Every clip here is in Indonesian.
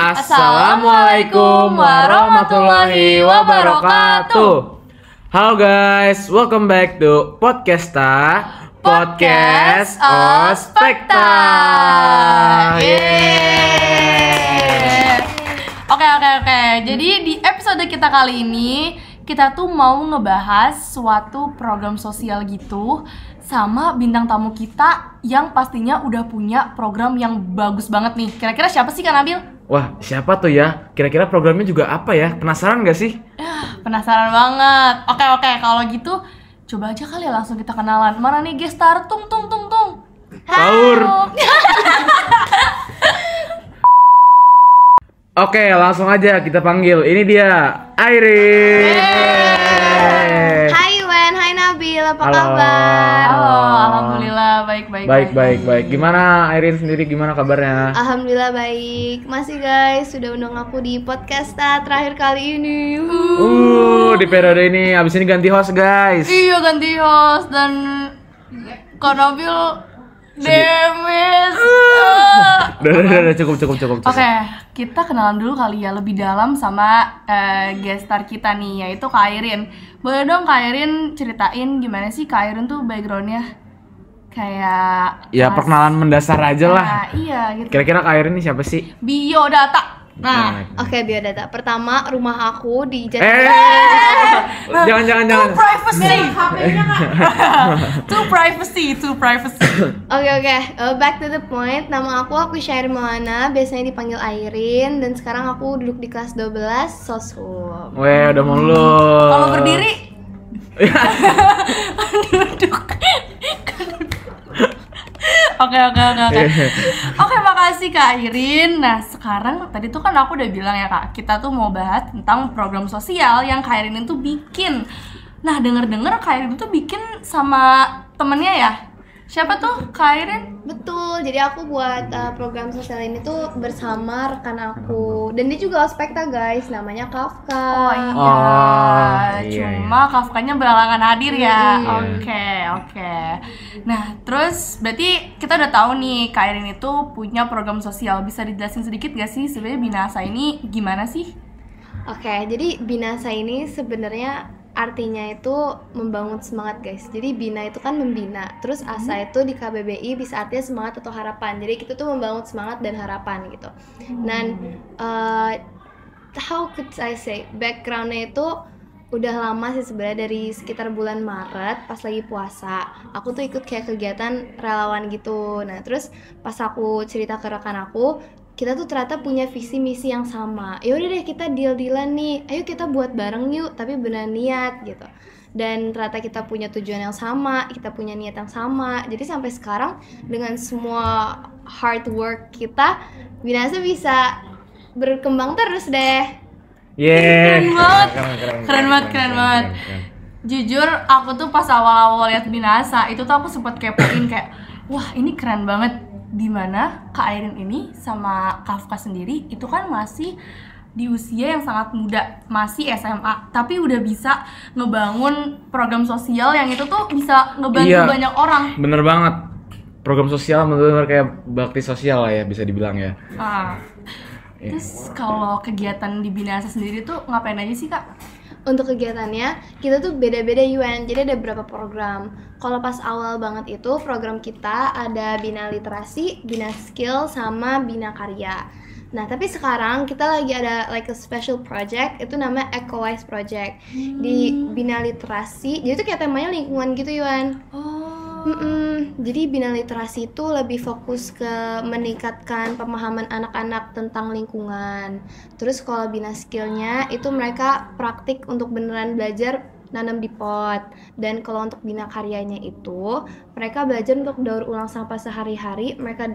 Assalamualaikum warahmatullahi wabarakatuh. Halo guys, welcome back to Podcasta Podcast Ospekta. Oke. Jadi di episode kita kali ini kita tuh mau ngebahas suatu program sosial gitu sama bintang tamu kita yang pastinya udah punya program yang bagus banget nih. Kira-kira siapa sih Kak Nabil? Wah, siapa tuh ya? Kira-kira programnya juga apa ya? Penasaran gak sih? Penasaran banget. Oke, kalau gitu coba aja kali ya langsung kita kenalan. Mana nih gestar? Tung. Sahur. Oke, langsung aja kita panggil. Ini dia, Airin. Hai Wen, hai Nabil, apa Halo. kabar? Halo, alhamdulillah baik. Gimana Airin sendiri, gimana kabarnya? Alhamdulillah baik. Masih guys, sudah undang aku di Podcasta terakhir kali ini. Di periode ini, abis ini ganti host guys. Iya, ganti host dan Kak Nabil demes. Udah, cukup. Oke, kita kenalan dulu kali ya lebih dalam sama guest star kita nih, yaitu Kak Airin. Boleh dong Kak Airin ceritain gimana sih Kak Airin tuh backgroundnya? Kayak Ya perkenalan mendasar aja lah. Nah, iya gitu. Kira-kira Kak Airin ini siapa sih? Biodata. Oke, biodata. Pertama, rumah aku di Jangan. Too privacy. Oke. Back to the point. Nama aku Syair Moana, biasanya dipanggil Airin, dan sekarang aku duduk di kelas 12 Soshum. Weh, udah mulu. Kalau berdiri duduk. Oke, makasih Kak Airin. Nah, sekarang tadi tuh kan aku udah bilang ya Kak, kita tuh mau bahas tentang program sosial yang Kak Airin itu bikin. Nah, denger Kak Airin itu bikin sama temennya ya? Siapa tuh Kak Airin? Betul, jadi aku buat program sosial ini tuh bersama rekan aku. Dan dia juga ospekta guys, namanya Kafka. Oh iya. Iya. Cuma Kafkanya belakangan hadir ya. Iya. Oke. Nah, terus berarti kita udah tahu nih Kak Airin itu punya program sosial. Bisa dijelasin sedikit gak sih sebenarnya Binasa ini gimana sih? Oke, jadi Binasa ini sebenarnya artinya itu membangun semangat guys. Jadi Bina itu kan membina, terus Asa itu di KBBI bisa artinya semangat atau harapan. Jadi kita tuh membangun semangat dan harapan gitu. Dan how could I say, backgroundnya itu udah lama sih sebenarnya, dari sekitar bulan Maret pas lagi puasa. Aku tuh ikut kayak kegiatan relawan gitu. Nah terus pas aku cerita ke rekan aku, kita tuh ternyata punya visi misi yang sama. Ya udah deh, kita deal-dealan nih. Ayo kita buat bareng yuk, tapi benar niat gitu. Dan ternyata kita punya tujuan yang sama, kita punya niat yang sama. Jadi sampai sekarang dengan semua hard work kita, Binasa bisa berkembang terus deh. Keren banget. Jujur aku tuh pas awal-awal lihat Binasa itu tuh aku sempet kepoin kayak, wah ini keren banget. Dimana Kak Airin ini sama Kafka sendiri itu kan masih di usia yang sangat muda, masih SMA, tapi udah bisa ngebangun program sosial yang itu tuh bisa ngebantu banyak orang. Bener banget. Program sosial bener-bener kayak bakti sosial lah ya, bisa dibilang ya. Terus kalau kegiatan di Binasa sendiri tuh ngapain aja sih Kak? Untuk kegiatannya, kita tuh beda-beda UN, jadi ada beberapa program. Kalau pas awal banget itu, program kita ada Bina Literasi, Bina Skill, sama Bina Karya. Nah, tapi sekarang kita lagi ada like a special project, itu namanya Eco-Wise Project. Di Bina Literasi, jadi itu kayak temanya lingkungan gitu Yuan. Jadi Bina Literasi itu lebih fokus ke meningkatkan pemahaman anak-anak tentang lingkungan. Terus kalau Bina Skillnya itu mereka praktik untuk beneran belajar nanam di pot. Dan kalau untuk Bina Karyanya itu mereka belajar untuk daur ulang sampah sehari-hari. Mereka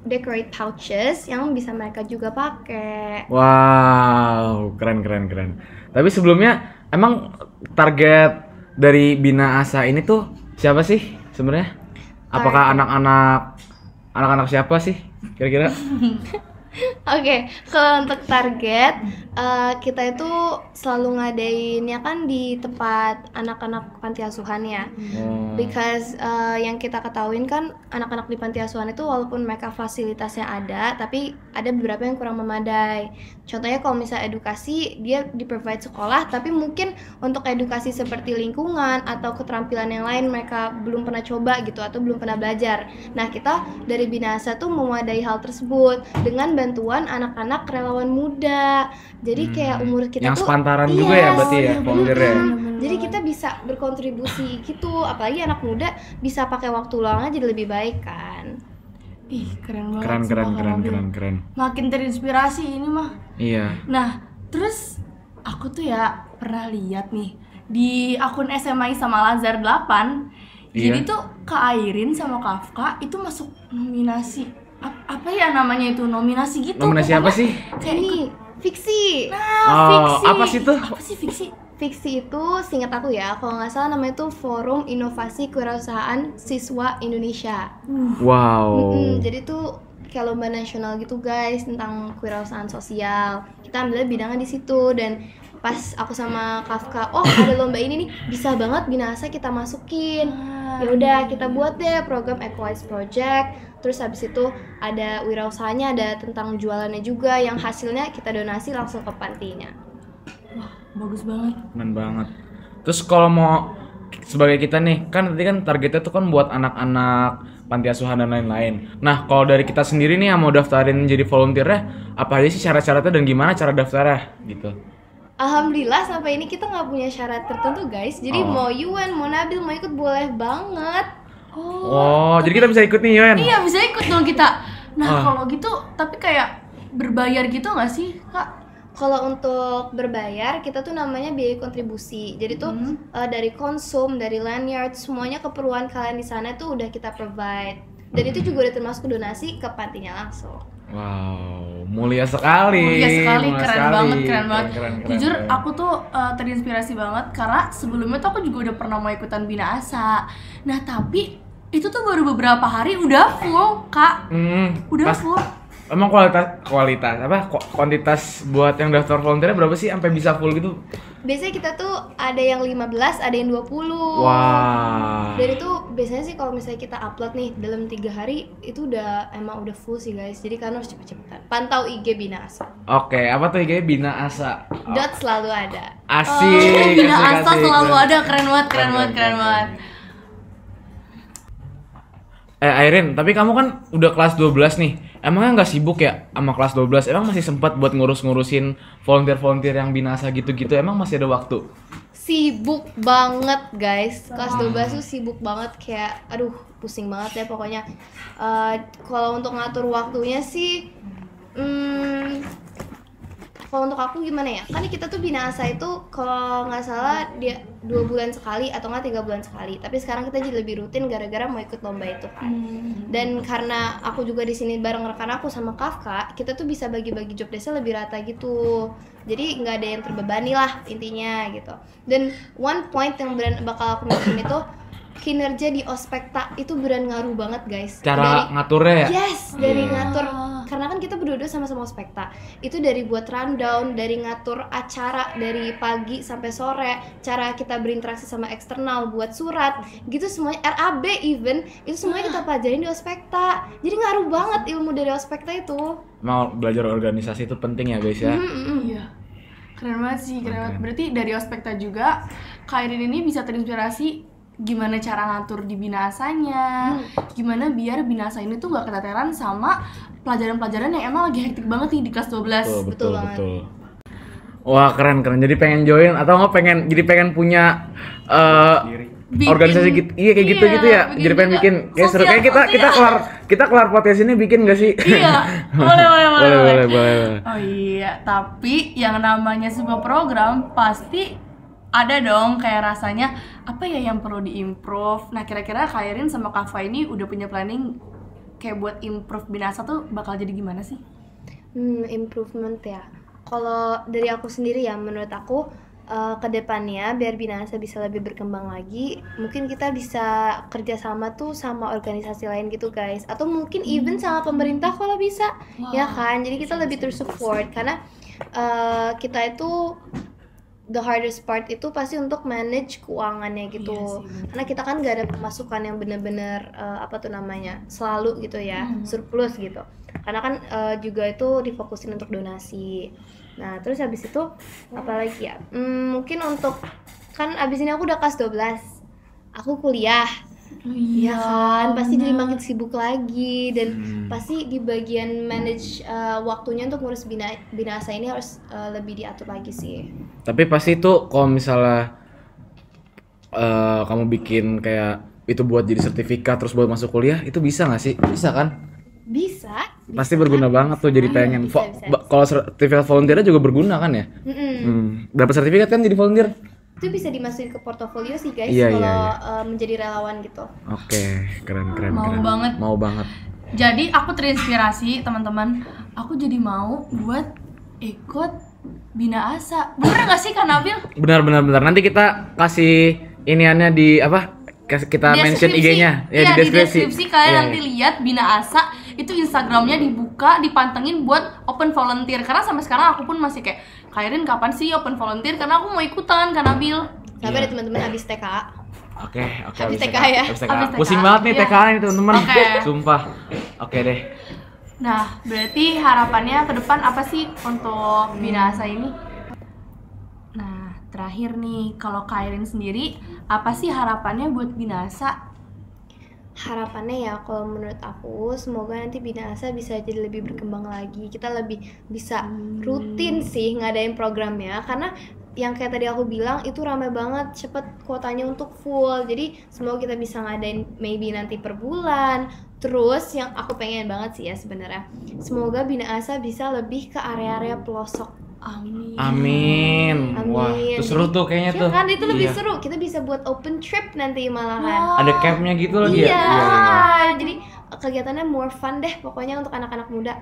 decorate pouches yang bisa mereka juga pakai. Wow, keren. Tapi sebelumnya emang target dari Bina Asa ini tuh siapa sih sebenarnya? Apakah anak-anak siapa sih kira-kira? Oke, kalau untuk target kita itu selalu ngadainnya kan di tempat anak-anak panti asuhan ya. Because yang kita ketahuin kan anak-anak di panti asuhan itu walaupun mereka fasilitasnya ada, tapi ada beberapa yang kurang memadai. Contohnya kalau misalnya edukasi, dia di-provide sekolah, tapi mungkin untuk edukasi seperti lingkungan atau keterampilan yang lain mereka belum pernah coba gitu atau belum pernah belajar. Nah, kita dari Binasa tuh memadai hal tersebut dengan bantuan anak-anak relawan muda. Jadi kayak umur kita yang tuh sepantaran juga ya berarti ya volunteer ya. Jadi kita bisa berkontribusi gitu, apalagi anak muda bisa pakai waktu luangnya jadi lebih baik kan. Ih, keren banget. Keren sih, keren Bang keren Nabil. keren keren. Makin terinspirasi ini mah. Iya. Nah, terus aku tuh ya pernah lihat nih di akun SMA sama Lazar 8. Jadi Iya. tuh Kak Airin sama Kafka itu masuk nominasi apa ya namanya itu nominasi gitu. Nominasi apa Pokoknya sih? Kayak ikut. Ini fiksi. Nah, fiksi. Apa sih tuh? Apa sih fiksi? Fiksi itu seingat aku ya, kalau nggak salah namanya itu Forum Inovasi Kewirausahaan Siswa Indonesia. Wow. Jadi tuh kayak lomba nasional gitu guys tentang kewirausahaan sosial. Kita ambil bidangnya di situ dan pas aku sama Kafka, oh ada lomba ini nih, bisa banget Binasa kita masukin. Ya udah kita buat deh program Equalize Project. Terus habis itu ada wirausahanya, ada tentang jualannya juga yang hasilnya kita donasi langsung ke pantinya. Wah, bagus banget. Keren banget. Terus kalau mau sebagai kita nih, kan tadi kan targetnya tuh kan buat anak-anak panti asuhan dan lain-lain. Nah, kalau dari kita sendiri nih yang mau daftarin jadi volunteernya, apa aja sih syarat-syaratnya dan gimana cara daftarnya gitu? Alhamdulillah sampai ini kita nggak punya syarat tertentu guys. Jadi Oh. mau Yuan, mau Nabil, mau ikut boleh banget. Oh, jadi kita bisa ikut nih, Yoen? Iya, bisa ikut dong kita. Nah, Ah. kalau gitu tapi kayak berbayar gitu nggak sih, Kak? Kalau untuk berbayar kita tuh namanya biaya kontribusi. Jadi tuh dari konsum, dari lanyard, semuanya keperluan kalian di sana tuh udah kita provide. Dan itu juga udah termasuk donasi ke pantinya langsung. Wow, mulia sekali. Mulia sekali, keren sekali. banget, keren banget. Keren, Jujur keren. aku tuh terinspirasi banget karena sebelumnya tuh aku juga udah pernah mau ikutan Bina Asa. Nah, tapi itu tuh baru beberapa hari udah full, Kak. Udah pas- full. Emang kualitas apa kuantitas buat yang daftar volunteernya berapa sih sampai bisa full gitu? Biasanya kita tuh ada yang 15, ada yang 20. Wah. Dan itu biasanya sih kalau misalnya kita upload nih dalam 3 hari itu emang udah full sih guys. Jadi kalian harus cepet-cepetan. Pantau IG Bina Asa. Oke, apa tuh IG Bina Asa? Dot selalu ada. Asik. Bina asik, Asa asik. selalu ada, keren banget, keren Keren, banget, keren keren, banget. Airin, tapi kamu kan udah kelas 12 nih. Emangnya nggak sibuk ya sama kelas 12? Emang masih sempat buat ngurus-ngurusin volunteer-volunteer yang binasa gitu-gitu? Emang masih ada waktu? Sibuk banget guys. Kelas 12 tuh sibuk banget kayak aduh pusing banget ya pokoknya. Kalau untuk ngatur waktunya sih kalau untuk aku gimana ya? Kan kita tuh Bina Asa itu kalau nggak salah dia 2 bulan sekali atau nggak 3 bulan sekali. Tapi sekarang kita jadi lebih rutin gara-gara mau ikut lomba itu kan. Dan karena aku juga di sini bareng rekan aku sama Kafka, kita tuh bisa bagi-bagi job desk-nya lebih rata gitu. Jadi nggak ada yang terbebani lah intinya gitu. Dan one point yang bakal aku mention itu kinerja di Ospekta itu beneran ngaruh banget guys. Cara ngaturnya ya? Yes, dari ngatur karena kan kita berdua sama-sama Ospekta. Itu dari buat rundown, dari ngatur acara dari pagi sampai sore, cara kita berinteraksi sama eksternal, buat surat, gitu semuanya RAB even itu semuanya kita pelajarin di Ospekta. Jadi ngaruh banget ilmu dari Ospekta itu. Mau belajar organisasi itu penting ya guys ya? Iya. Keren banget sih, keren banget. Berarti dari Ospekta juga Kak Irin ini bisa terinspirasi gimana cara ngatur di binasanya, gimana biar binasa ini tuh gak keteteran sama pelajaran-pelajaran yang emang lagi hektik banget nih di kelas 12. Betul banget. Wah keren. Jadi pengen join atau nggak pengen punya Bikin- organisasi gitu? Iya kayak gitu ya. bikin Jadi pengen juga bikin. Kayak seru. Kayak kita kelar podcast ini bikin nggak sih? Iya, boleh. boleh. Oh iya, tapi yang namanya sebuah program pasti ada dong kayak rasanya apa ya yang perlu diimprove. Nah, kira-kira Kak Irin sama Kak Fa ini udah punya planning kayak buat improve Binasa tuh bakal jadi gimana sih? Improvement ya. Kalau dari aku sendiri ya, menurut aku kedepannya biar Binasa bisa lebih berkembang lagi, mungkin kita bisa kerjasama tuh sama organisasi lain gitu guys, atau mungkin even sama pemerintah kalau bisa. Ya kan, jadi kita lebih tersupport karena kita itu the hardest part itu pasti untuk manage keuangannya gitu. Karena kita kan gak ada pemasukan yang benar-benar selalu gitu ya, surplus gitu. Karena kan juga itu difokusin untuk donasi. Nah terus habis itu apalagi ya, mungkin untuk, kan abis ini aku udah kelas 12, aku kuliah. Iya kan, pasti jadi makin sibuk lagi dan pasti di bagian manage waktunya untuk ngurus Binasa ini harus lebih diatur lagi sih. Tapi pasti itu kalau misalnya kamu bikin kayak itu buat jadi sertifikat terus buat masuk kuliah, itu bisa nggak sih? Bisa kan? Bisa. Pasti berguna banget tuh, jadi pengen. Kalau sertifikat volunteernya juga berguna kan ya? Dapat sertifikat kan jadi volunteer? Itu bisa dimasukin ke portofolio sih guys, Iya, kalau iya. menjadi relawan gitu. Oke, keren. Mau banget. Jadi aku terinspirasi teman-teman, aku jadi mau buat ikut Bina Asa. Bener nggak sih Kak Nabil? Benar. Nanti kita kasih iniannya di apa? Kita mention IG-nya ya, di deskripsi. Kalian nanti lihat Bina Asa itu Instagramnya dibuka, dipantengin buat open volunteer. Karena sampai sekarang aku pun masih kayak, Kairin kapan sih open volunteer? Karena aku mau ikutan Kak Nabil. Sabar ya teman-teman, habis TKA. Oke, habis TKA ya. Habis TKA. Habis TKA. Pusing banget nih Iya. TKA ini teman-teman. Oke. Sumpah. Oke deh. Nah, berarti harapannya ke depan apa sih untuk Bina Asa ini? Nah, terakhir nih, kalau Kairin sendiri, apa sih harapannya buat Bina Asa? Harapannya ya kalau menurut aku, semoga nanti Binasa bisa jadi lebih berkembang lagi. Kita lebih bisa rutin sih ngadain programnya, karena yang kayak tadi aku bilang itu ramai banget, cepet kuotanya untuk full. Jadi semoga kita bisa ngadain maybe nanti per bulan. Terus yang aku pengen banget sih ya sebenarnya, semoga Binasa bisa lebih ke area-area pelosok. Amin. Wah, itu seru tuh kayaknya Ya tuh. kan, itu lebih Iya. seru. Kita bisa buat open trip nanti malahan. Ada campnya gitu lagi Iya. ya? Jadi kegiatannya more fun deh pokoknya untuk anak-anak muda.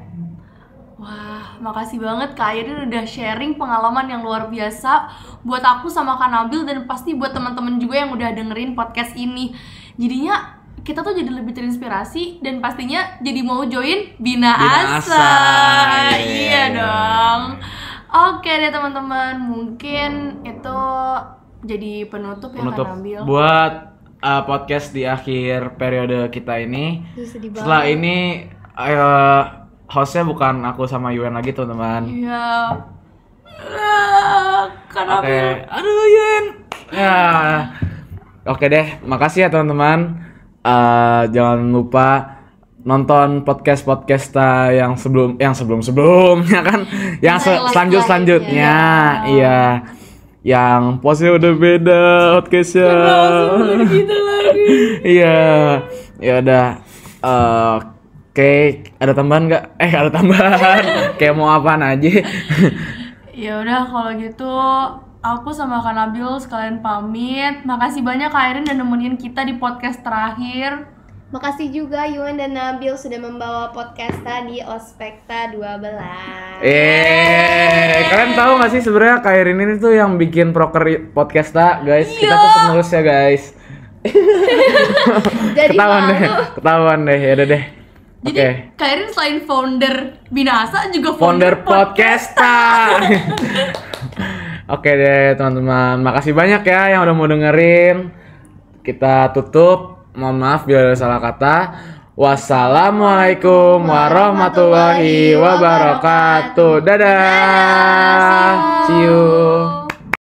Wah, makasih banget Kak Irin udah sharing pengalaman yang luar biasa buat aku sama Kak Nabil, dan pasti buat teman-teman juga yang udah dengerin podcast ini. Jadinya kita tuh jadi lebih terinspirasi dan pastinya jadi mau join Bina Asa. Iya dong. Oke deh teman-teman, mungkin itu jadi penutup ya Kak Nabil. Buat podcast di akhir periode kita ini. Sedih banget. Setelah ini hostnya bukan aku sama Yuen lagi teman-teman. Iya. Kak Oke, Nabil. aduh Yuen. Ya, oke deh, makasih ya teman-teman. Jangan lupa nonton podcast yang sebelumnya kan, yang selanjutnya, iya, yang postnya udah beda podcastnya. Gitu lagi. Iya, ya udah. Oke, ada tambahan nggak? Ada tambahan. Kayak mau apaan aja? Ya udah kalau gitu aku sama Kak Nabil sekalian pamit. Makasih banyak Kak Irin udah nemenin kita di podcast terakhir. Makasih juga Yuen dan Nabil sudah membawa podcasta di Ospekta 12. Kalian tahu nggak sih sebenarnya Kak Irin ini tuh yang bikin proker podcasta, guys. Kita tuh penulisnya, guys. Jadi Ketahuan deh, ya udah deh. Jadi Kak Irin selain founder Bina Asa juga Founder podcasta. Oke deh teman-teman, makasih banyak ya yang udah mau dengerin. Kita tutup. Mohon maaf bila ada salah kata. Wassalamualaikum warahmatullahi wabarakatuh. Dadah. See you.